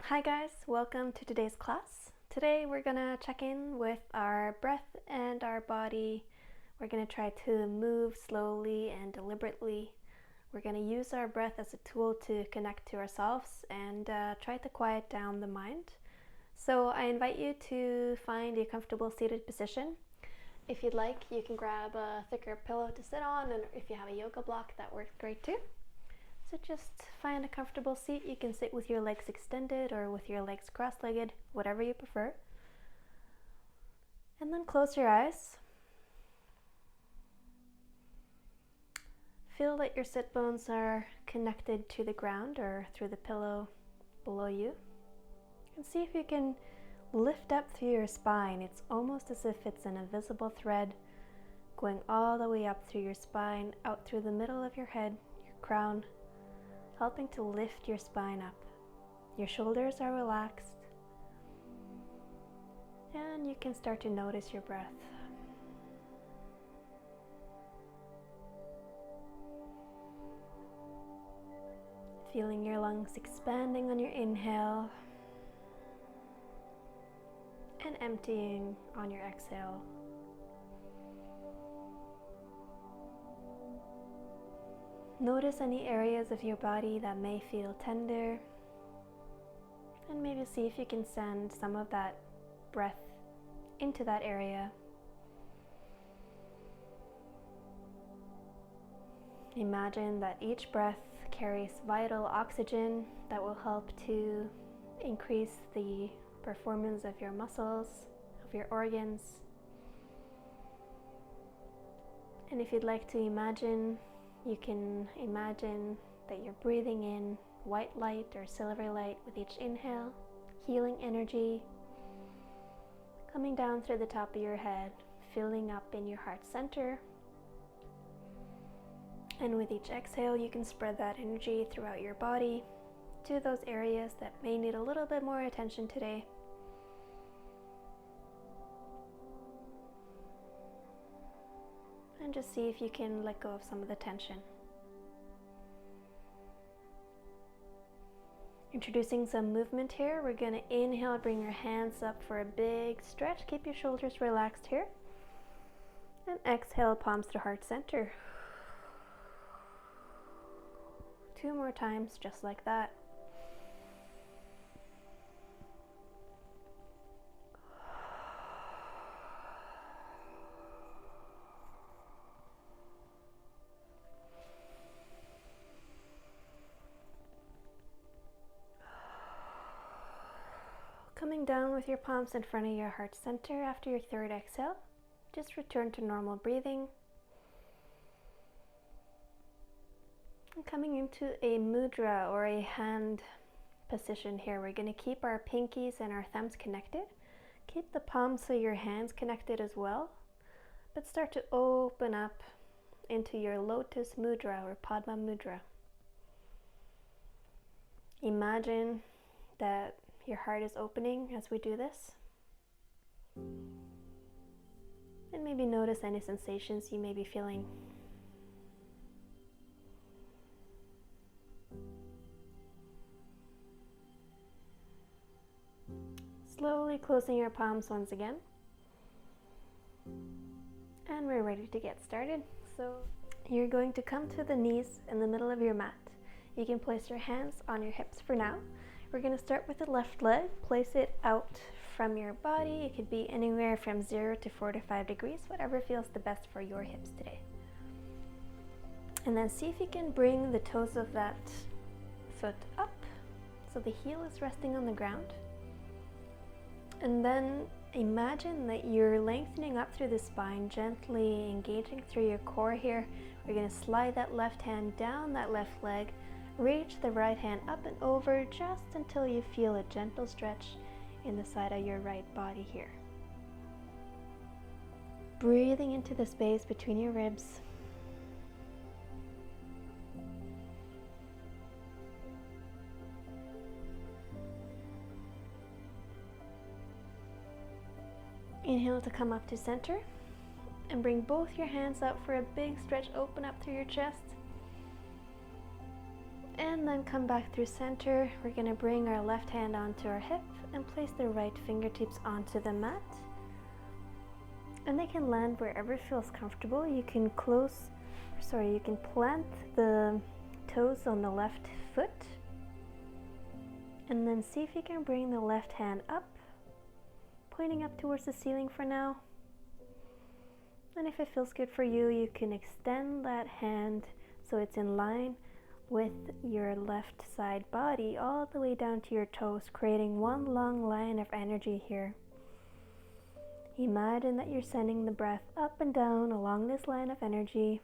Hi guys, welcome to today's class. Today we're gonna check in with our breath and our body. We're gonna try to move slowly and deliberately. We're gonna use our breath as a tool to connect to ourselves and try to quiet down the mind. So I invite you to find a comfortable seated position. If you'd like, you can grab a thicker pillow to sit on, and if you have a yoga block, that works great too. So just find a comfortable seat. You can sit with your legs extended or with your legs cross-legged, whatever you prefer. And then close your eyes. Feel that your sit bones are connected to the ground or through the pillow below you. And see if you can lift up through your spine. It's almost as if it's an invisible thread going all the way up through your spine, out through the middle of your head, your crown, helping to lift your spine up. Your shoulders are relaxed, and you can start to notice your breath. Feeling your lungs expanding on your inhale and emptying on your exhale. Notice any areas of your body that may feel tender, and maybe see if you can send some of that breath into that area. Imagine that each breath carries vital oxygen that will help to increase the performance of your muscles, of your organs. And if you'd like to imagine, you can imagine that you're breathing in white light or silver light with each inhale, healing energy coming down through the top of your head, filling up in your heart center. And with each exhale, you can spread that energy throughout your body to those areas that may need a little bit more attention today. And just see if you can let go of some of the tension. Introducing some movement here. We're going to inhale, bring your hands up for a big stretch. Keep your shoulders relaxed here. And exhale, palms to heart center. 2 more times, just like that. Coming down with your palms in front of your heart center after your third exhale. Just return to normal breathing. And coming into a mudra or a hand position here. We're going to keep our pinkies and our thumbs connected. Keep the palms of your hands connected as well. But start to open up into your lotus mudra or Padma mudra. Imagine that your heart is opening as we do this. And maybe notice any sensations you may be feeling. Slowly closing your palms once again. And we're ready to get started. So you're going to come to the knees in the middle of your mat. You can place your hands on your hips for now. We're going to start with the left leg. Place it out from your body. It could be anywhere from 0 to 45 degrees, whatever feels the best for your hips today. And then see if you can bring the toes of that foot up so the heel is resting on the ground. And then imagine that you're lengthening up through the spine, gently engaging through your core here. We're going to slide that left hand down that left leg. Reach the right hand up and over just until you feel a gentle stretch in the side of your right body here. Breathing into the space between your ribs. Inhale to come up to center and bring both your hands up for a big stretch. Open up through your chest. And then come back through center. We're going to bring our left hand onto our hip and place the right fingertips onto the mat. And they can land wherever feels comfortable. You can you can plant the toes on the left foot. And then see if you can bring the left hand up, pointing up towards the ceiling for now. And if it feels good for you, you can extend that hand so it's in line with your left side body all the way down to your toes, creating one long line of energy here. Imagine that you're sending the breath up and down along this line of energy.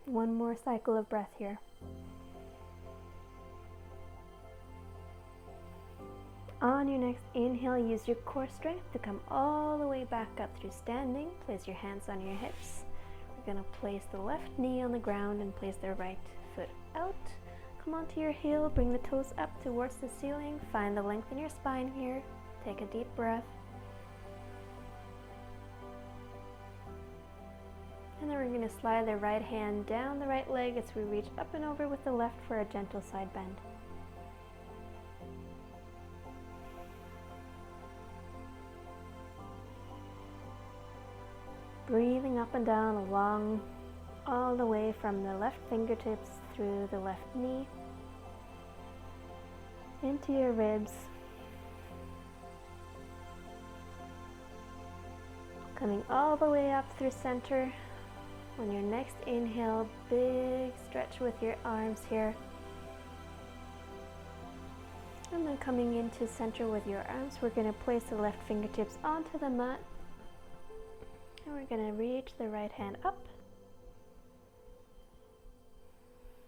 One more cycle of breath here. On your next inhale, use your core strength to come all the way back up through standing. Place your hands on your hips. We're going to place the left knee on the ground and place the right foot out. Come onto your heel, bring the toes up towards the ceiling. Find the length in your spine here. Take a deep breath. And then we're going to slide the right hand down the right leg as we reach up and over with the left for a gentle side bend. Breathing up and down along all the way from the left fingertips through the left knee into your ribs. Coming all the way up through center. On your next inhale, big stretch with your arms here. And then coming into center with your arms, we're going to place the left fingertips onto the mat. And we're going to reach the right hand up.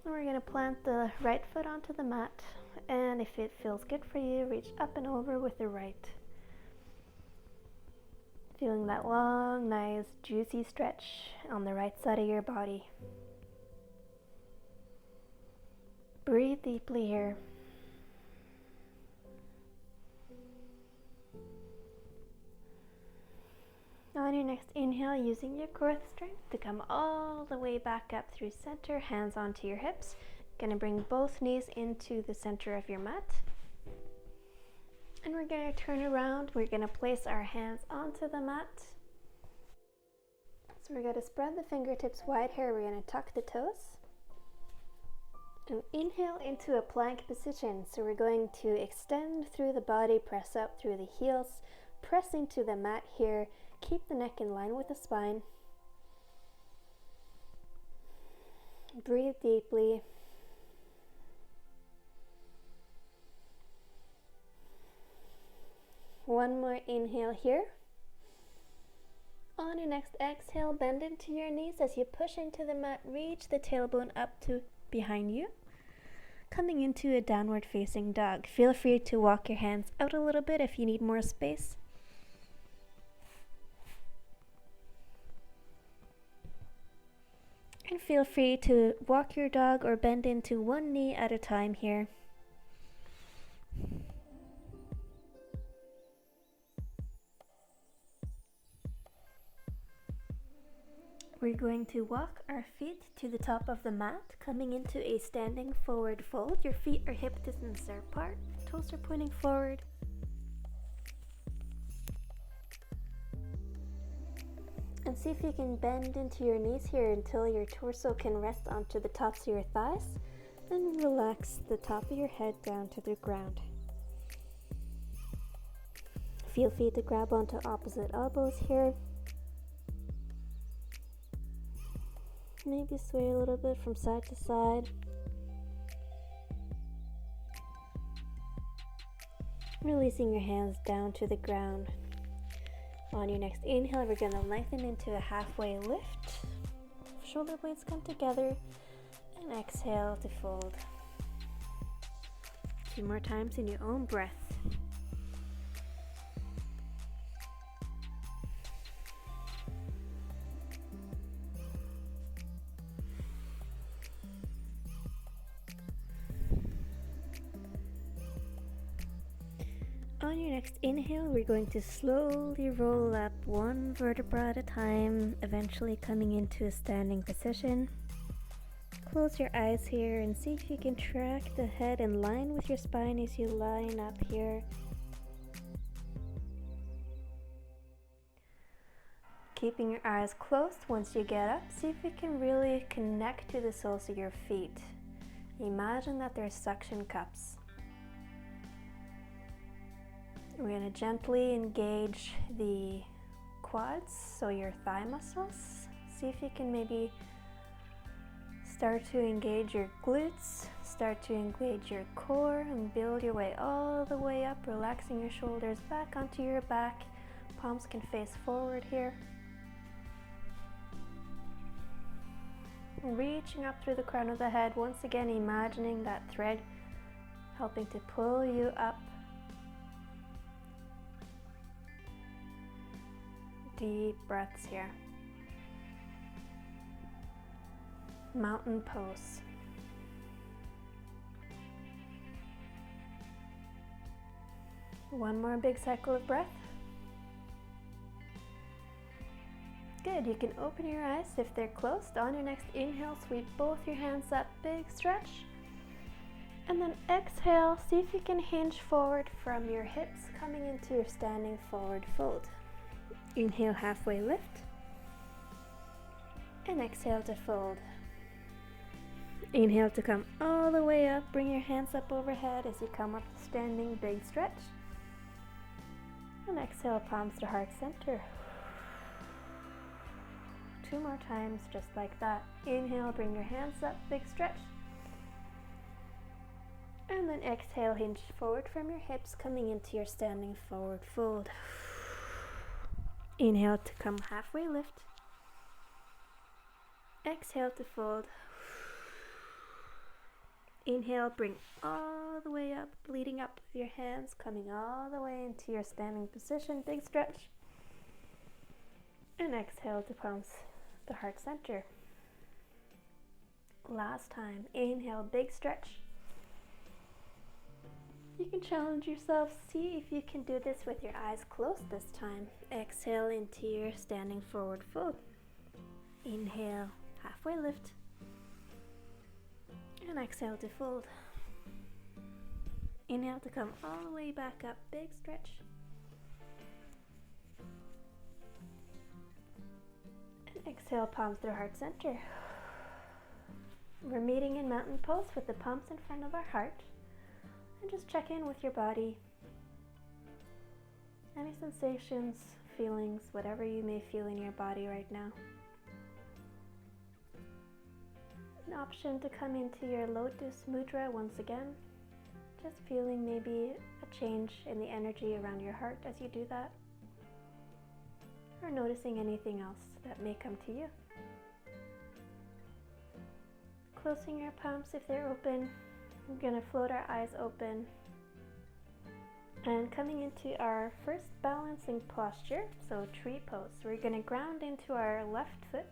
And we're going to plant the right foot onto the mat. And if it feels good for you, reach up and over with the right. Feeling that long, nice, juicy stretch on the right side of your body. Breathe deeply here. On your next inhale, using your core strength to come all the way back up through center, hands onto your hips. Gonna bring both knees into the center of your mat. And we're going to turn around. We're going to place our hands onto the mat. So we're going to spread the fingertips wide here. We're going to tuck the toes. And inhale into a plank position. So we're going to extend through the body, press up through the heels, press into the mat here. Keep the neck in line with the spine. Breathe deeply. One more inhale here. On your next exhale, bend into your knees as you push into the mat. Reach the tailbone up to behind you. Coming into a downward facing dog. Feel free to walk your hands out a little bit if you need more space. And feel free to walk your dog or bend into one knee at a time here. We're going to walk our feet to the top of the mat, coming into a standing forward fold. Your feet are hip distance apart, toes are pointing forward. And see if you can bend into your knees here until your torso can rest onto the tops of your thighs. Then relax the top of your head down to the ground. Feel free to grab onto opposite elbows here. Maybe sway a little bit from side to side. Releasing your hands down to the ground. On your next inhale, we're going to lengthen into a halfway lift. Shoulder blades come together. And exhale to fold. 2 more times in your own breath. On On your next inhale, we're going to slowly roll up one vertebra at a time, eventually coming into a standing position. Close your eyes here and see if you can track the head in line with your spine as you line up here. Keeping your eyes closed once you get up, see if you can really connect to the soles of your feet. Imagine that they're suction cups. We're going to gently engage the quads, so your thigh muscles. See if you can maybe start to engage your glutes, start to engage your core, and build your way all the way up, relaxing your shoulders back onto your back. Palms can face forward here. Reaching up through the crown of the head, once again imagining that thread helping to pull you up. Deep breaths here. Mountain pose. One more big cycle of breath. Good, you can open your eyes if they're closed. On your next inhale, sweep both your hands up, big stretch. And then exhale, see if you can hinge forward from your hips, coming into your standing forward fold. Inhale, halfway lift. And exhale to fold. Inhale to come all the way up, bring your hands up overhead as you come up to standing, big stretch. And exhale, palms to heart center. 2 more times, just like that. Inhale, bring your hands up, big stretch. And then exhale, hinge forward from your hips, coming into your standing forward fold. Inhale to come halfway lift. Exhale to fold. Inhale, bring all the way up, leading up with your hands, coming all the way into your standing position, big stretch. And exhale to palms to heart center. Last time, inhale, big stretch. You can challenge yourself, see if you can do this with your eyes closed this time. Exhale into your standing forward fold. Inhale, halfway lift. And exhale to fold. Inhale to come all the way back up, big stretch. And exhale, palms through heart center. We're meeting in mountain pose with the palms in front of our heart. And just check in with your body. Any sensations, feelings, whatever you may feel in your body right now. An option to come into your lotus mudra once again. Just feeling maybe a change in the energy around your heart as you do that. Or noticing anything else that may come to you. Closing your palms if they're open. We're going to float our eyes open. And coming into our first balancing posture, so tree pose. We're going to ground into our left foot.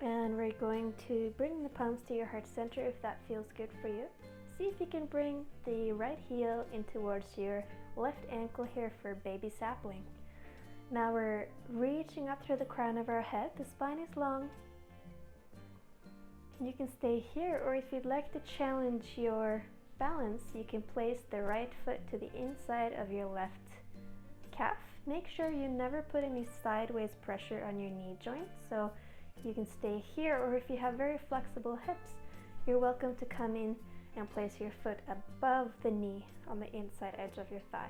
And we're going to bring the palms to your heart center if that feels good for you. See if you can bring the right heel in towards your left ankle here for baby sapling. Now we're reaching up through the crown of our head. The spine is long. You can stay here, or if you'd like to challenge your balance, you can place the right foot to the inside of your left calf. Make sure you never put any sideways pressure on your knee joint, so you can stay here, or if you have very flexible hips, you're welcome to come in and place your foot above the knee on the inside edge of your thigh.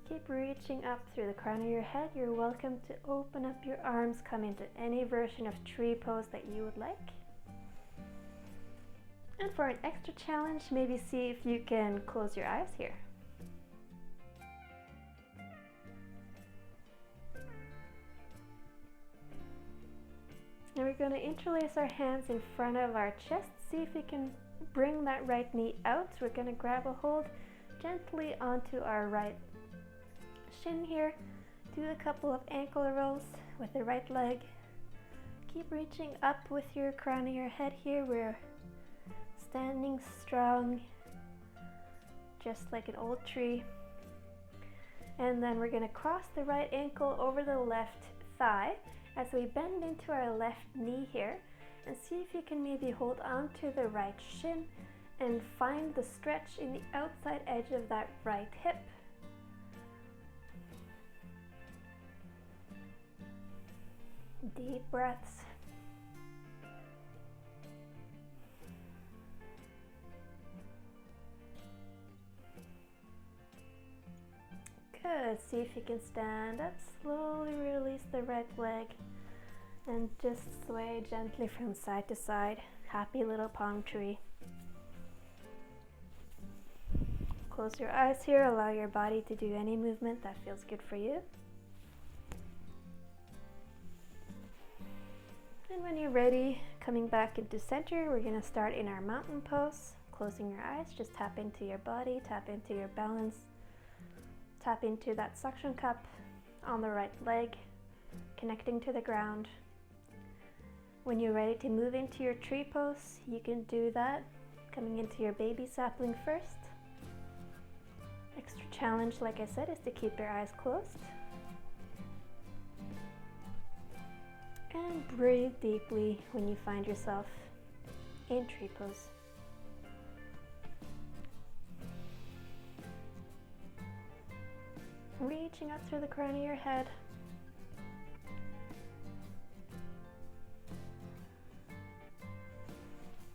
Keep reaching up through the crown of your head. You're welcome to open up your arms, come into any version of tree pose that you would like. And for an extra challenge, maybe see if you can close your eyes here. Now we're going to interlace our hands in front of our chest. See if we can bring that right knee out. We're going to grab a hold gently onto our right shin here. Do a couple of ankle rolls with the right leg. Keep reaching up with your crown of your head here. We're standing strong, just like an old tree. And then we're going to cross the right ankle over the left thigh as we bend into our left knee here, and see if you can maybe hold on to the right shin and find the stretch in the outside edge of that right hip. Deep breaths. Good. See if you can stand up. Slowly release the right leg and just sway gently from side to side. Happy little palm tree. Close your eyes here. Allow your body to do any movement that feels good for you. And when you're ready, coming back into center, we're going to start in our mountain pose. Closing your eyes, just tap into your body, tap into your balance. Tap into that suction cup on the right leg, connecting to the ground. When you're ready to move into your tree pose, you can do that, coming into your baby sapling first. Extra challenge, like I said, is to keep your eyes closed. And breathe deeply when you find yourself in tree pose. Reaching up through the crown of your head.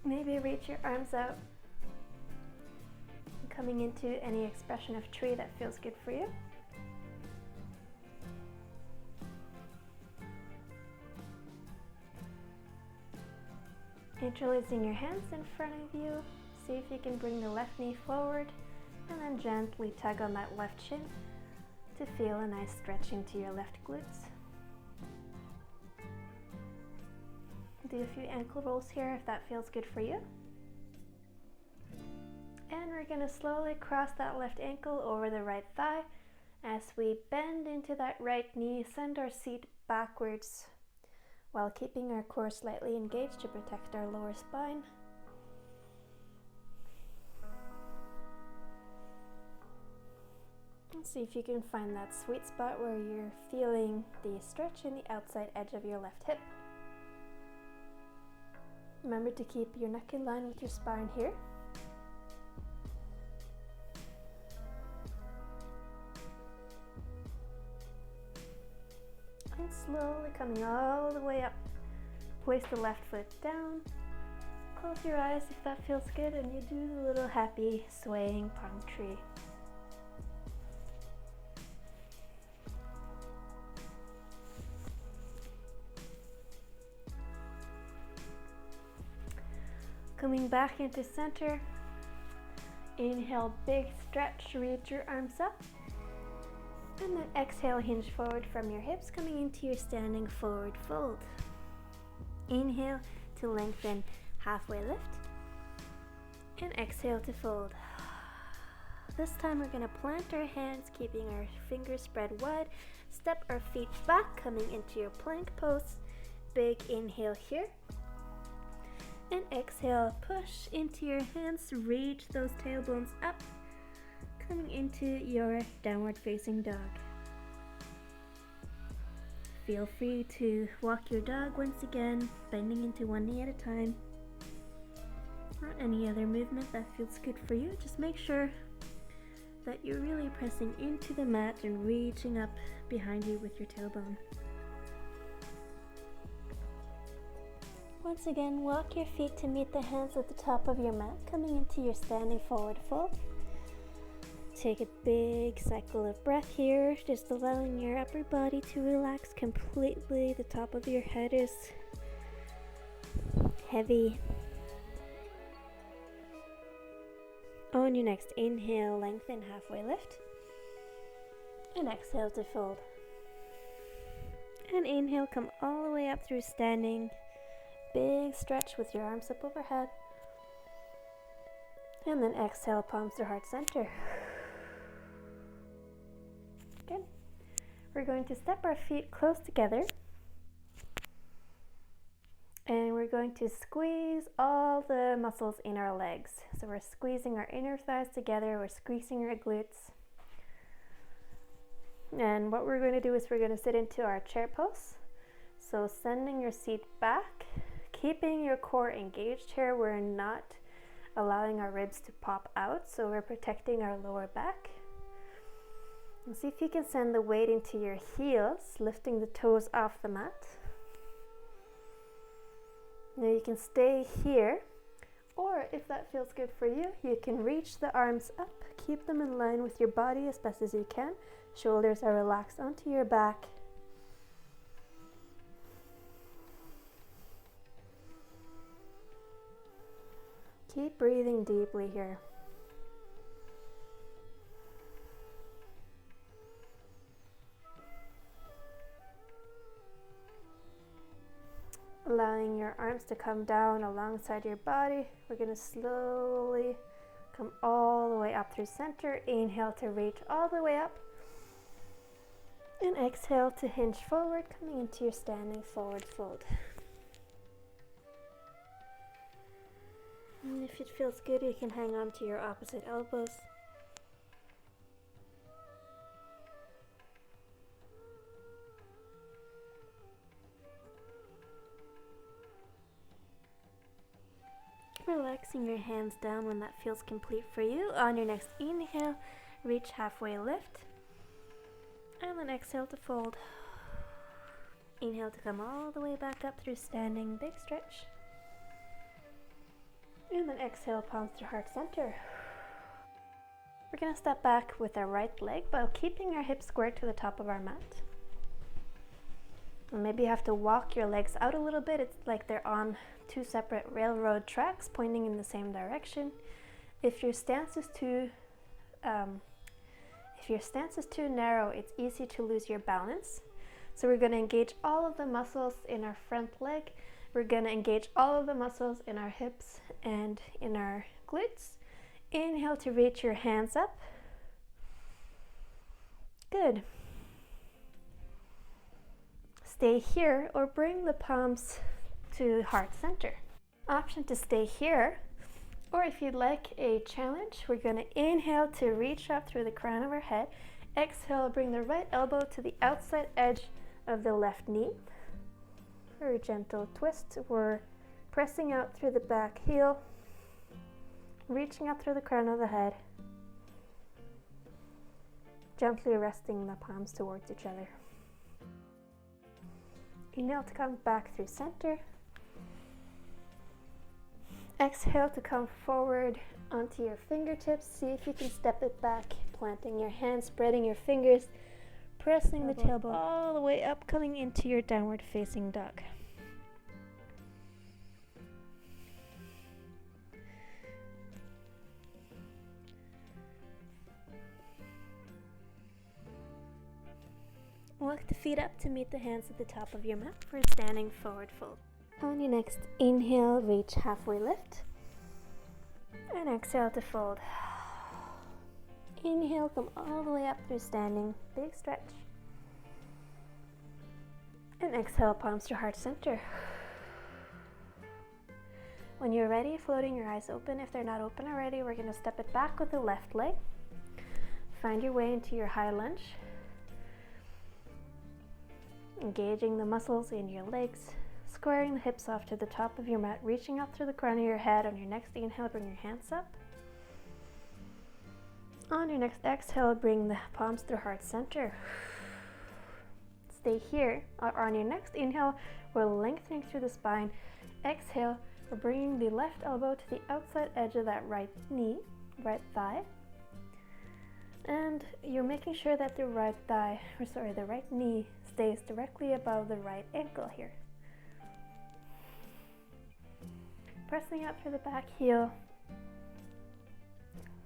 Maybe reach your arms out, coming into any expression of tree that feels good for you. Interlacing your hands in front of you, see if you can bring the left knee forward and then gently tug on that left shin to feel a nice stretch into your left glutes. Do a few ankle rolls here if that feels good for you. And we're going to slowly cross that left ankle over the right thigh as we bend into that right knee, send our seat backwards while keeping our core slightly engaged to protect our lower spine. And see if you can find that sweet spot where you're feeling the stretch in the outside edge of your left hip. Remember to keep your neck in line with your spine here. And slowly coming all the way up. Place the left foot down. Close your eyes if that feels good, and you do the little happy swaying palm tree. Coming back into center. Inhale, big stretch, reach your arms up. And then exhale, hinge forward from your hips, coming into your standing forward fold. Inhale to lengthen, halfway lift. And exhale to fold. This time we're going to plant our hands, keeping our fingers spread wide. Step our feet back, coming into your plank pose. Big inhale here. And exhale, push into your hands, reach those tailbones up, coming into your downward facing dog. Feel free to walk your dog once again, bending into one knee at a time. Or any other movement that feels good for you. Just make sure that you're really pressing into the mat and reaching up behind you with your tailbone. Once again, walk your feet to meet the hands at the top of your mat, coming into your standing forward fold. Take a big cycle of breath here, just allowing your upper body to relax completely. The top of your head is heavy. On your next inhale, lengthen, halfway lift. And exhale to fold. And inhale, come all the way up through standing. Big stretch with your arms up overhead. And then exhale, palms to heart center. Good. We're going to step our feet close together. And we're going to squeeze all the muscles in our legs. So we're squeezing our inner thighs together, we're squeezing our glutes. And what we're going to do is we're going to sit into our chair pose. So sending your seat back, keeping your core engaged here. We're not allowing our ribs to pop out, so we're protecting our lower back. And see if you can send the weight into your heels, lifting the toes off the mat. Now you can stay here, or if that feels good for you, you can reach the arms up, keep them in line with your body as best as you can. Shoulders are relaxed onto your back. Keep breathing deeply here. Allowing your arms to come down alongside your body. We're going to slowly come all the way up through center. Inhale to reach all the way up. And exhale to hinge forward, coming into your standing forward fold. And if it feels good, you can hang on to your opposite elbows. Relaxing your hands down when that feels complete for you. On your next inhale, reach halfway lift. And then exhale to fold. Inhale to come all the way back up through standing, big stretch. And then exhale, palms to heart center. We're going to step back with our right leg while keeping our hips squared to the top of our mat. And maybe you have to walk your legs out a little bit. It's like they're on two separate railroad tracks pointing in the same direction. If your stance is too narrow, it's easy to lose your balance. So we're going to engage all of the muscles in our front leg. We're going to engage all of the muscles in our hips and in our glutes. Inhale to reach your hands up. Good. Stay here or bring the palms to heart center. Option to stay here, or if you'd like a challenge, we're going to inhale to reach up through the crown of our head. Exhale, bring the right elbow to the outside edge of the left knee. For a gentle twist, we're pressing out through the back heel, reaching up through the crown of the head, gently resting the palms towards each other. Inhale to come back through center. Exhale to come forward onto your fingertips. See if you can step it back, planting your hands, spreading your fingers, pressing the tailbone all the way up, coming into your downward facing dog. Walk the feet up to meet the hands at the top of your mat for a standing forward fold. On your next inhale, reach halfway lift. And exhale to fold. Inhale, come all the way up through standing, big stretch. And exhale, palms to heart center. When you're ready, floating your eyes open. If they're not open already, we're going to step it back with the left leg. Find your way into your high lunge. Engaging the muscles in your legs, squaring the hips off to the top of your mat, reaching up through the crown of your head. On your next inhale, bring your hands up. On your next exhale, bring the palms through heart center. Stay here. On your next inhale, we're lengthening through the spine. Exhale, we're bringing the left elbow to the outside edge of that right knee, right thigh. And you're making sure that the right knee stays directly above the right ankle here. Pressing up through the back heel,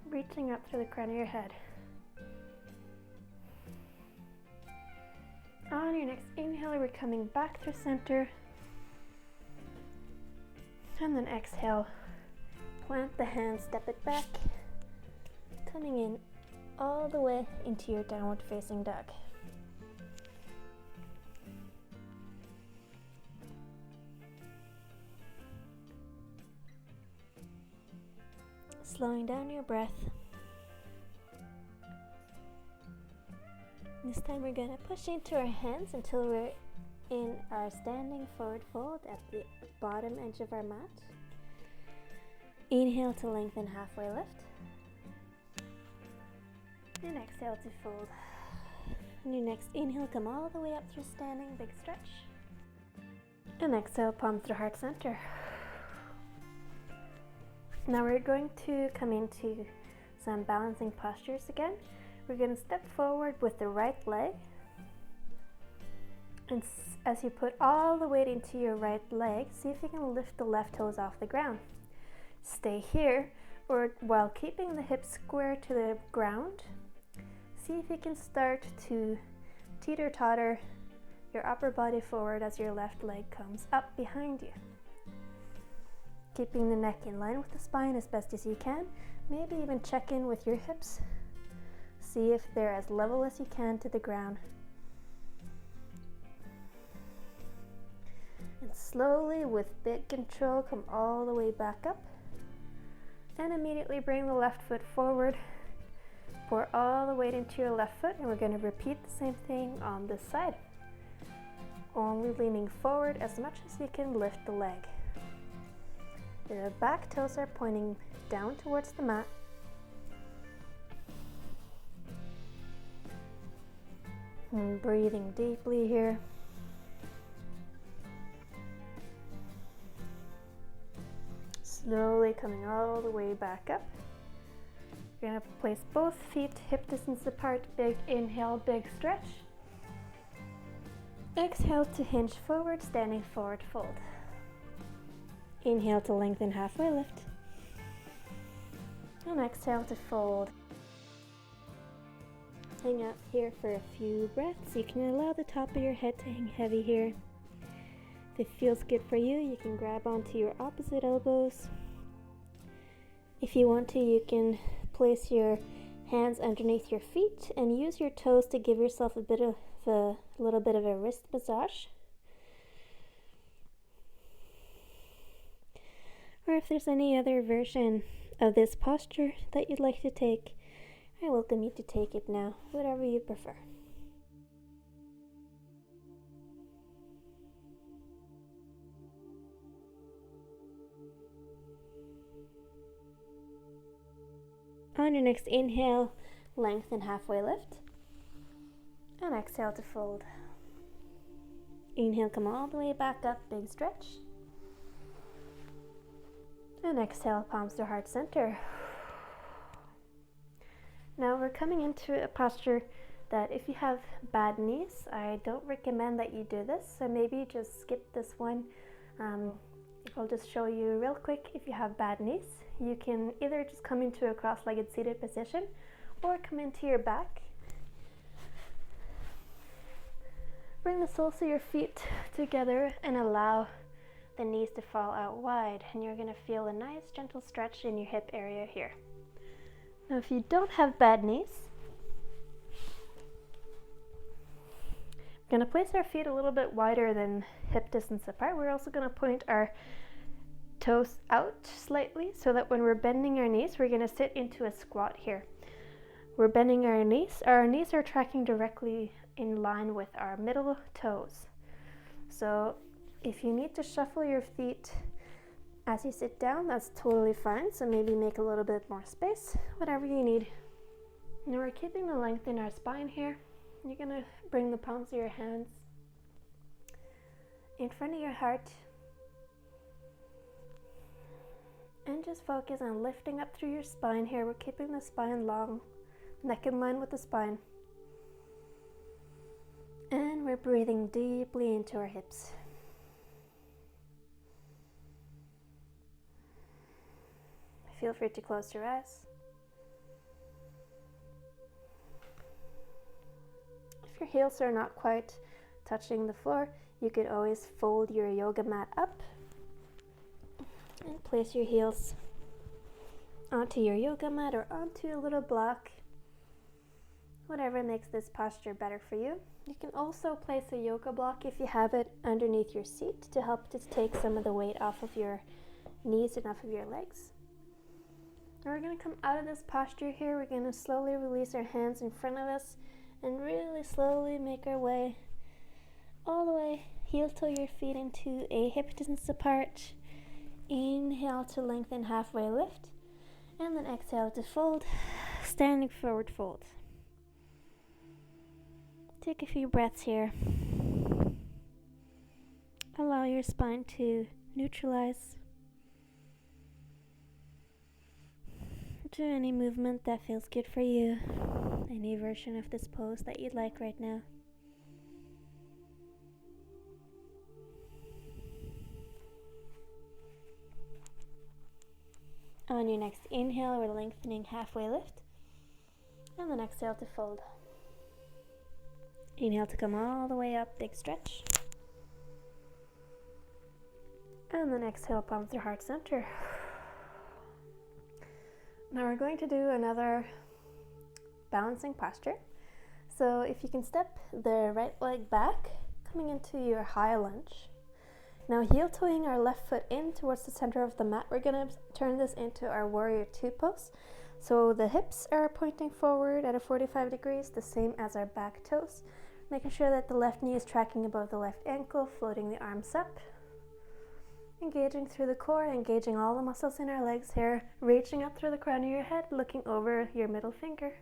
reaching up through the crown of your head. On your next inhale, we're coming back through center. And then exhale, plant the hands, step it back, coming in all the way into your downward facing dog. Slowing down your breath. This time we're going to push into our hands until we're in our standing forward fold at the bottom edge of our mat. Inhale to lengthen, halfway lift. And exhale to fold. On your next inhale, come all the way up through standing, big stretch. And exhale, palms to heart center. Now we're going to come into some balancing postures again. We're going to step forward with the right leg. And as you put all the weight into your right leg, see if you can lift the left toes off the ground. Stay here, or while keeping the hips square to the ground, see if you can start to teeter-totter your upper body forward as your left leg comes up behind you. Keeping the neck in line with the spine as best as you can. Maybe even check in with your hips. See if they're as level as you can to the ground. And slowly, with big control, come all the way back up. And immediately bring the left foot forward. Pour all the weight into your left foot, and we're going to repeat the same thing on this side. Only leaning forward as much as you can lift the leg. The back toes are pointing down towards the mat. And breathing deeply here. Slowly coming all the way back up. You're going to place both feet hip distance apart. Big inhale, big stretch. Exhale to hinge forward, standing forward fold. Inhale to lengthen, halfway lift. And exhale to fold. Hang out here for a few breaths. You can allow the top of your head to hang heavy here. If it feels good for you, you can grab onto your opposite elbows. If you want to, you can place your hands underneath your feet and use your toes to give yourself a little bit of a wrist massage. Or if there's any other version of this posture that you'd like to take, I welcome you to take it now, whatever you prefer. On your next inhale, lengthen, halfway lift. And exhale to fold. Inhale, come all the way back up, big stretch. And exhale, palms to heart center. Now we're coming into a posture that if you have bad knees, I don't recommend that you do this, so maybe just skip this one. I'll just show you real quick. If you have bad knees, you can either just come into a cross-legged seated position or come into your back. Bring the soles of your feet together and allow the knees to fall out wide, and you're going to feel a nice gentle stretch in your hip area here. Now if you don't have bad knees, we're going to place our feet a little bit wider than hip distance apart. We're also going to point our toes out slightly so that when we're bending our knees, we're going to sit into a squat here. We're bending our knees are tracking directly in line with our middle toes. So if you need to shuffle your feet as you sit down, that's totally fine. So maybe make a little bit more space, whatever you need. Now we're keeping the length in our spine here. You're going to bring the palms of your hands in front of your heart and just focus on lifting up through your spine here. We're keeping the spine long, neck in line with the spine. And we're breathing deeply into our hips. Feel free to close your eyes. If your heels are not quite touching the floor, you could always fold your yoga mat up and place your heels onto your yoga mat or onto a little block, whatever makes this posture better for you. You can also place a yoga block if you have it underneath your seat to help to take some of the weight off of your knees and off of your legs. Now we're going to come out of this posture here. We're going to slowly release our hands in front of us and really slowly make our way all the way, heel toe your feet into a hip distance apart. Inhale to lengthen, halfway lift, and then exhale to fold, standing forward fold. Take a few breaths here. Allow your spine to neutralize. Do any movement that feels good for you, any version of this pose that you'd like right now. On your next inhale, we're lengthening, halfway lift, and then exhale to fold. Inhale to come all the way up, big stretch. And then exhale, palms to heart center. Now we're going to do another balancing posture. So if you can step the right leg back, coming into your high lunge. Now heel toeing our left foot in towards the center of the mat, we're going to turn this into our warrior two pose. So the hips are pointing forward at a 45 degrees, the same as our back toes. Making sure that the left knee is tracking above the left ankle, floating the arms up. Engaging through the core, engaging all the muscles in our legs here, reaching up through the crown of your head, looking over your middle finger.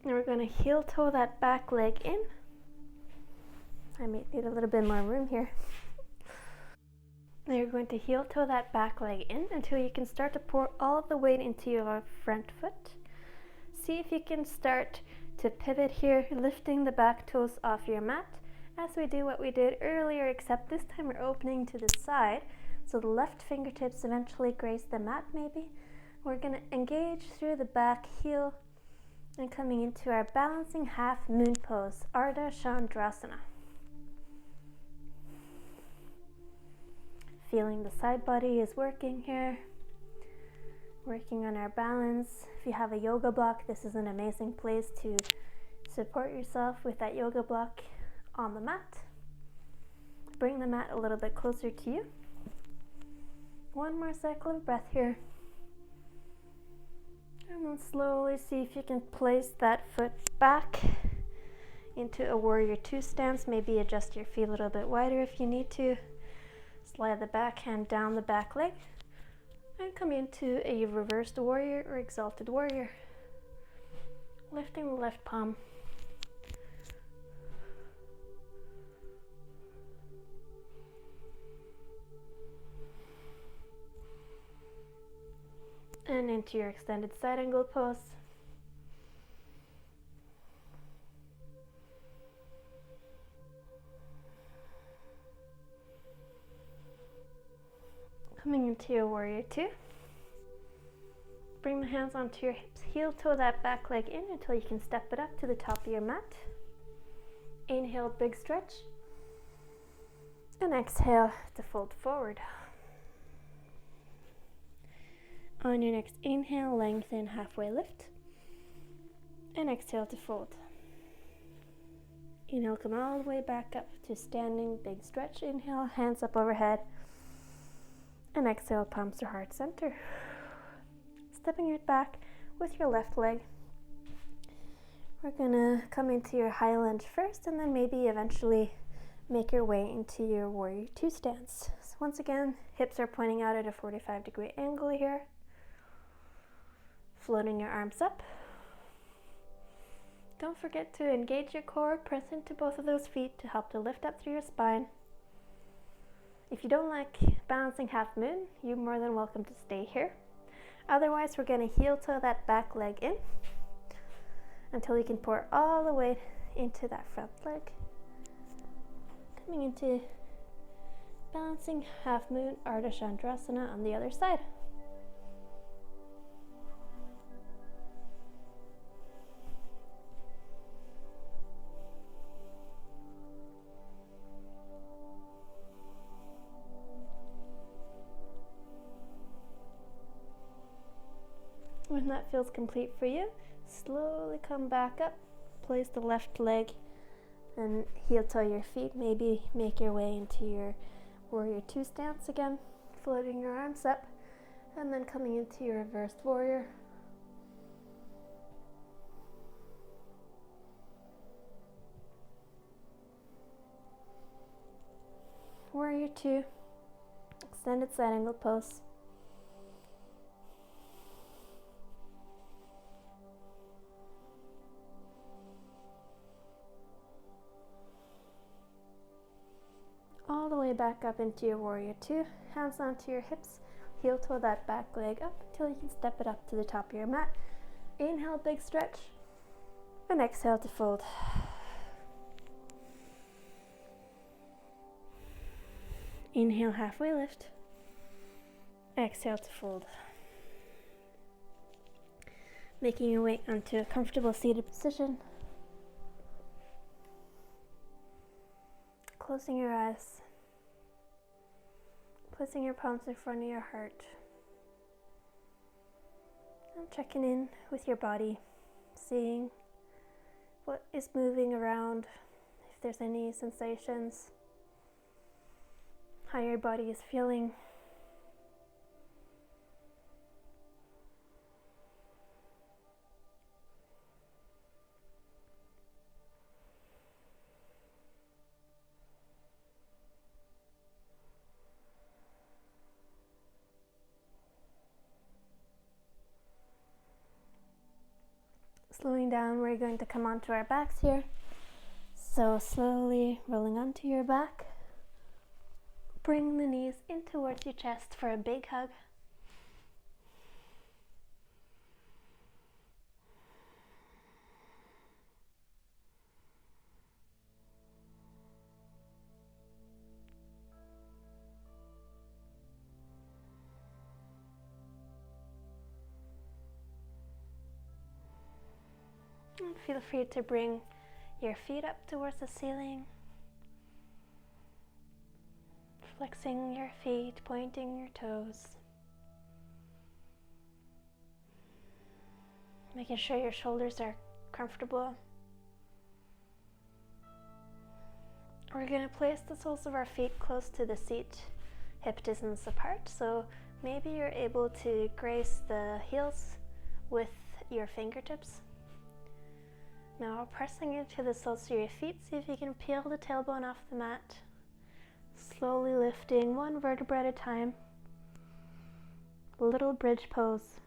And we're going to heel toe that back leg in. I might need a little bit more room here. Now you're going to heel toe that back leg in until you can start to pour all of the weight into your front foot. See if you can start to pivot here, lifting the back toes off your mat as we do what we did earlier, except this time we're opening to the side. So the left fingertips eventually graze the mat maybe. We're going to engage through the back heel and coming into our balancing half moon pose, Ardha Chandrasana. Feeling the side body is working here. Working on our balance. If you have a yoga block, this is an amazing place to support yourself with that yoga block on the mat. Bring the mat a little bit closer to you. One more cycle of breath here. And then slowly see if you can place that foot back into a warrior two stance. Maybe adjust your feet a little bit wider if you need to. Slide the back hand down the back leg. And come into a reversed warrior or exalted warrior. Lifting the left palm. And into your extended side angle pose. Coming into your warrior two. Bring the hands onto your hips, heel toe that back leg in until you can step it up to the top of your mat. Inhale, big stretch. And exhale to fold forward. On your next inhale, lengthen, halfway lift. And exhale to fold. Inhale, come all the way back up to standing, big stretch. Inhale, hands up overhead. And exhale, palms to heart center. Stepping it back with your left leg. We're gonna come into your high lunge first and then maybe eventually make your way into your warrior two stance. So once again, hips are pointing out at a 45-degree angle here. Floating your arms up. Don't forget to engage your core, press into both of those feet to help to lift up through your spine. If you don't like balancing half moon, you're more than welcome to stay here. Otherwise, we're going to heel toe that back leg in until you can pour all the weight into that front leg. Coming into balancing half moon, Ardha Chandrasana on the other side. When that feels complete for you, slowly come back up. Place the left leg Then heel toe your feet, maybe make your way into your warrior two stance again, floating your arms up, and then coming into your reversed warrior. Warrior two, extended side angle pose. All the way back up into your warrior two, hands onto your hips, heel toe that back leg up until you can step it up to the top of your mat. Inhale, big stretch, and exhale to fold. Inhale, halfway lift, exhale to fold. Making your way onto a comfortable seated position. Closing your eyes, placing your palms in front of your heart, and checking in with your body, seeing what is moving around, if there's any sensations, how your body is feeling. Slowing down, we're going to come onto our backs here. So slowly rolling onto your back. Bring the knees in towards your chest for a big hug. And feel free to bring your feet up towards the ceiling. Flexing your feet, pointing your toes. Making sure your shoulders are comfortable. We're going to place the soles of our feet close to the seat, hip distance apart. So maybe you're able to grace the heels with your fingertips. Now pressing into the soles of your feet, see if you can peel the tailbone off the mat. Slowly lifting one vertebra at a time. Little bridge pose.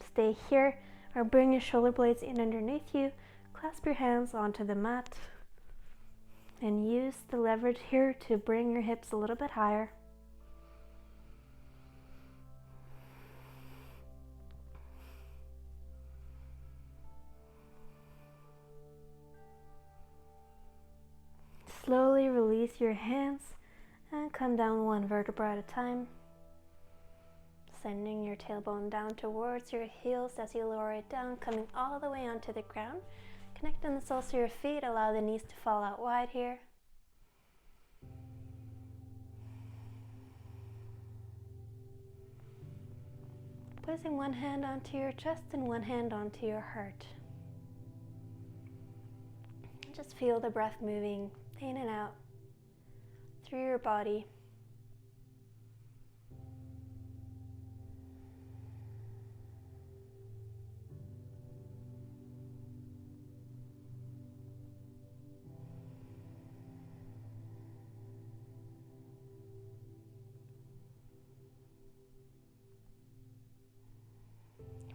Stay here or bring your shoulder blades in underneath you. Clasp your hands onto the mat and use the leverage here to bring your hips a little bit higher. Slowly release your hands and come down one vertebra at a time. Sending your tailbone down towards your heels as you lower it down, coming all the way onto the ground. Connecting the soles of your feet, allow the knees to fall out wide here. Placing one hand onto your chest and one hand onto your heart. Just feel the breath moving in and out through your body.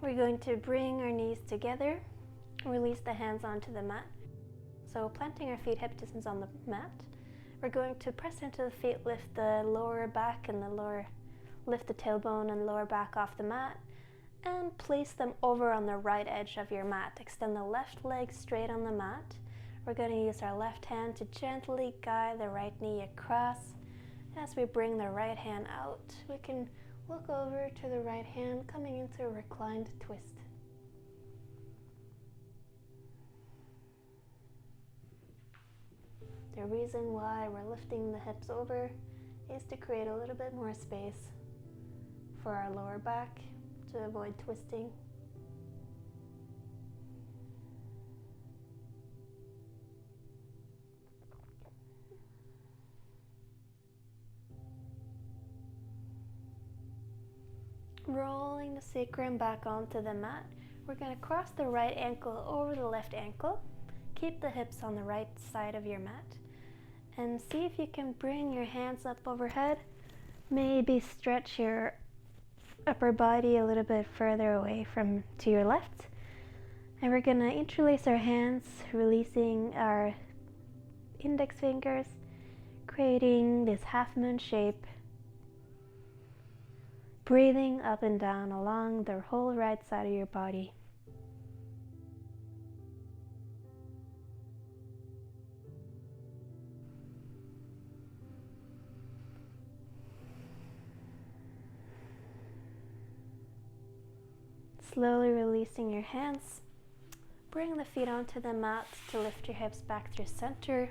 We're going to bring our knees together, release the hands onto the mat. So planting our feet hip distance on the mat, we're going to press into the feet, lift the lower back and lift the tailbone and lower back off the mat, and place them over on the right edge of your mat. Extend the left leg straight on the mat. We're going to use our left hand to gently guide the right knee across. As we bring the right hand out, we can look over to the right hand, coming into a reclined twist. The reason why we're lifting the hips over is to create a little bit more space for our lower back to avoid twisting. Rolling the sacrum back onto the mat, we're going to cross the right ankle over the left ankle. Keep the hips on the right side of your mat. And see if you can bring your hands up overhead. Maybe stretch your upper body a little bit further away from to your left. And we're going to interlace our hands, releasing our index fingers, creating this half moon shape. Breathing up and down along the whole right side of your body. Slowly releasing your hands. Bring the feet onto the mat to lift your hips back through center.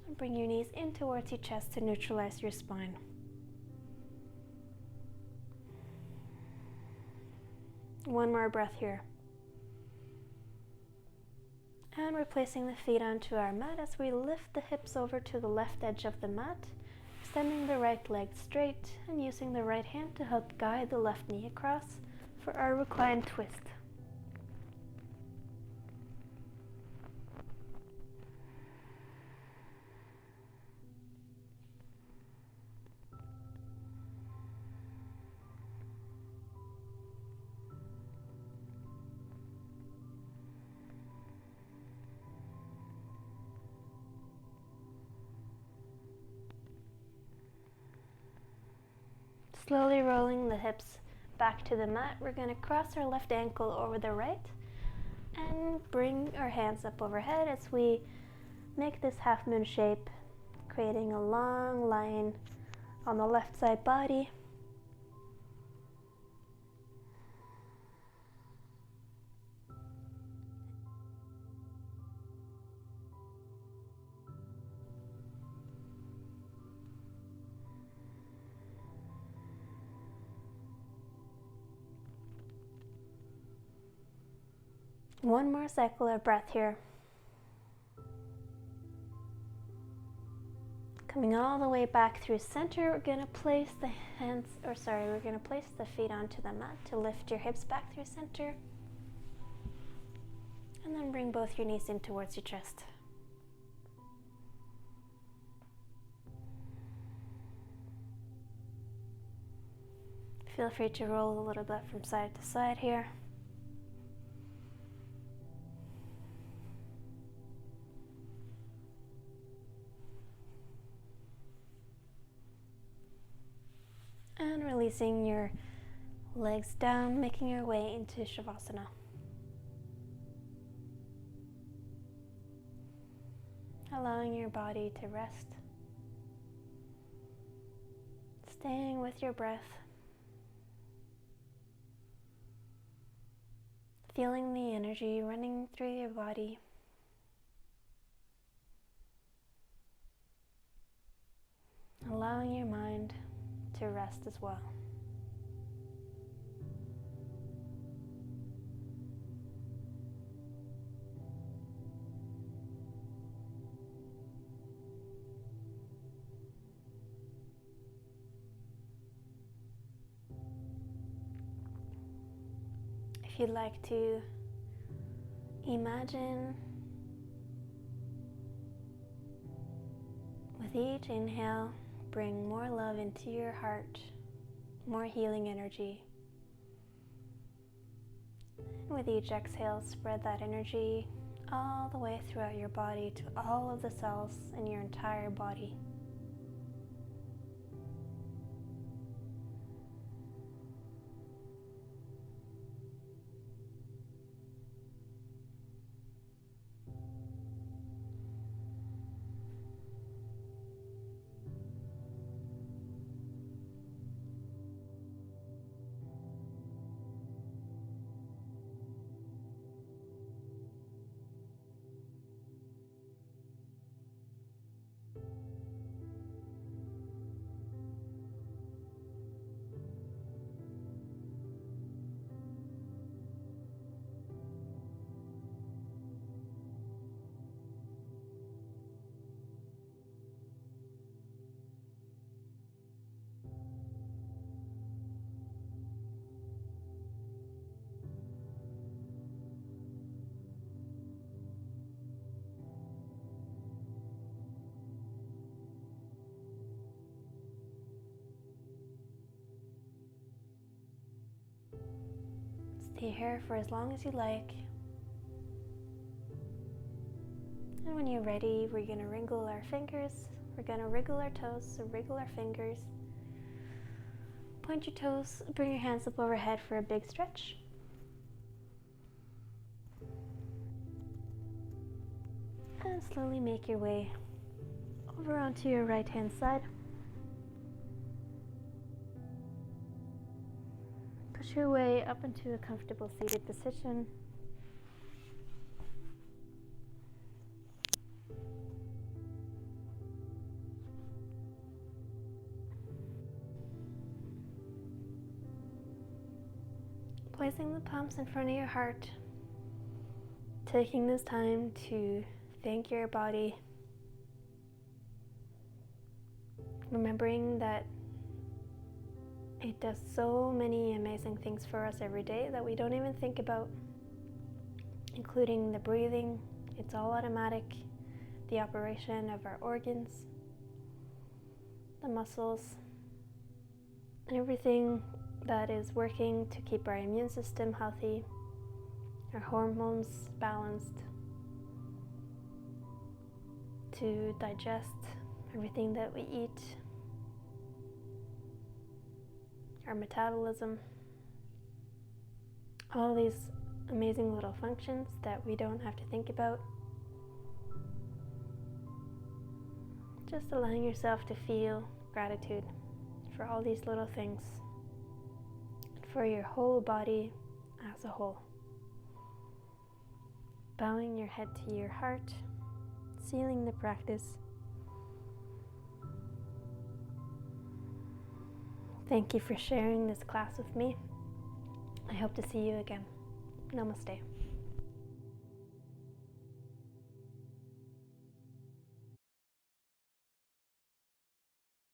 And bring your knees in towards your chest to neutralize your spine. One more breath here. And we're placing the feet onto our mat as we lift the hips over to the left edge of the mat, extending the right leg straight and using the right hand to help guide the left knee across for our reclined twist. Slowly rolling the hips back to the mat, we're going to cross our left ankle over the right and bring our hands up overhead as we make this half moon shape, creating a long line on the left side body. One more cycle of breath here. Coming all the way back through center, we're going to place the feet onto the mat to lift your hips back through center. And then bring both your knees in towards your chest. Feel free to roll a little bit from side to side here. And releasing your legs down, making your way into Shavasana. Allowing your body to rest. Staying with your breath. Feeling the energy running through your body. Allowing your mind to rest as well. If you'd like to imagine with each inhale, bring more love into your heart, more healing energy. And with each exhale, spread that energy all the way throughout your body to all of the cells in your entire body. Stay here for as long as you like. And when you're ready, we're going to wriggle our fingers. We're going to wriggle our toes, so wriggle our fingers. Point your toes, bring your hands up overhead for a big stretch. And slowly make your way over onto your right hand side. Push your way up into a comfortable seated position. Placing the palms in front of your heart, taking this time to thank your body, remembering that it does so many amazing things for us every day that we don't even think about, including the breathing. It's all automatic, the operation of our organs, the muscles, everything that is working to keep our immune system healthy, our hormones balanced, to digest everything that we eat, our metabolism, all these amazing little functions that we don't have to think about. Just allowing yourself to feel gratitude for all these little things, for your whole body as a whole. Bowing your head to your heart, sealing the practice. Thank you for sharing this class with me. I hope to see you again. Namaste.